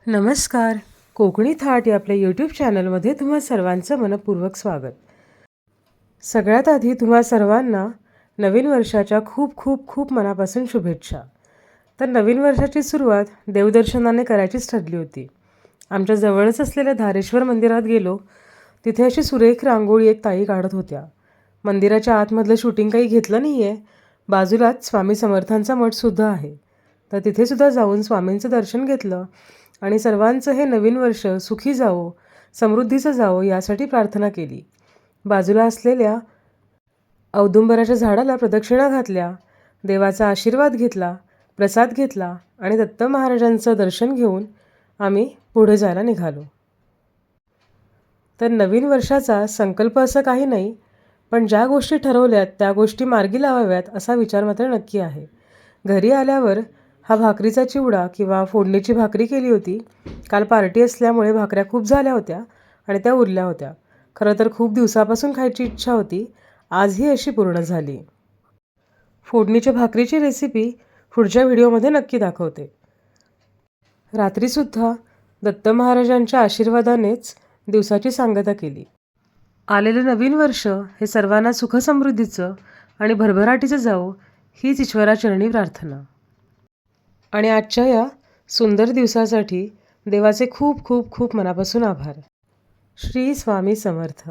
नमस्कार. कोकणी थाट या आपल्या यूट्यूब चॅनलमध्ये तुम्हा सर्वांचं मनपूर्वक स्वागत. सगळ्यात आधी तुम्हा सर्वांना नवीन वर्षाच्या खूप खूप खूप मनापासून शुभेच्छा. तर नवीन वर्षाची सुरुवात देवदर्शनाने करायचीच ठरली होती. आमच्या जवळच असलेल्या धारेश्वर मंदिरात गेलो. तिथे अशी सुरेख रांगोळी एक ताई काढत होत्या. मंदिराच्या आतमधलं शूटिंग काही घेतलं नाही आहे. बाजूलाच स्वामी समर्थांचा मठसुद्धा आहे. तर तिथेसुद्धा जाऊन स्वामींचं दर्शन घेतलं आणि सर्वांचं हे नवीन वर्ष सुखी जावो, समृद्धीचं जावो यासाठी प्रार्थना केली. बाजूला असलेल्या औदुंबराच्या झाडाला प्रदक्षिणा घातल्या, देवाचा आशीर्वाद घेतला, प्रसाद घेतला आणि दत्त महाराजांचं दर्शन घेऊन आम्ही पुढे जायला निघालो. तर नवीन वर्षाचा संकल्प असं काही नाही, पण ज्या गोष्टी ठरवल्यात त्या गोष्टी मार्गी लावाव्यात असा विचार मात्र नक्की आहे. घरी आल्यावर हा भाकरीचा चिवडा किंवा फोडणीची भाकरी केली होती. काल पार्टी असल्यामुळे भाकऱ्या खूप झाल्या होत्या आणि त्या उरल्या होत्या. खरं तर खूप दिवसापासून खायची इच्छा होती. आजही अशी पूर्ण झाली. फोडणीच्या भाकरीची रेसिपी पुढच्या व्हिडिओमध्ये नक्की दाखवते. रात्रीसुद्धा दत्त महाराजांच्या आशीर्वादानेच दिवसाची सांगता केली. आलेलं नवीन वर्ष हे सर्वांना सुखसमृद्धीचं आणि भरभराटीचं जावो हीच ईश्वराचरणी प्रार्थना. आणि आजच्या या सुंदर दिवसासाठी देवाचे खूप खूप खूप मनापासून आभार. श्री स्वामी समर्थ.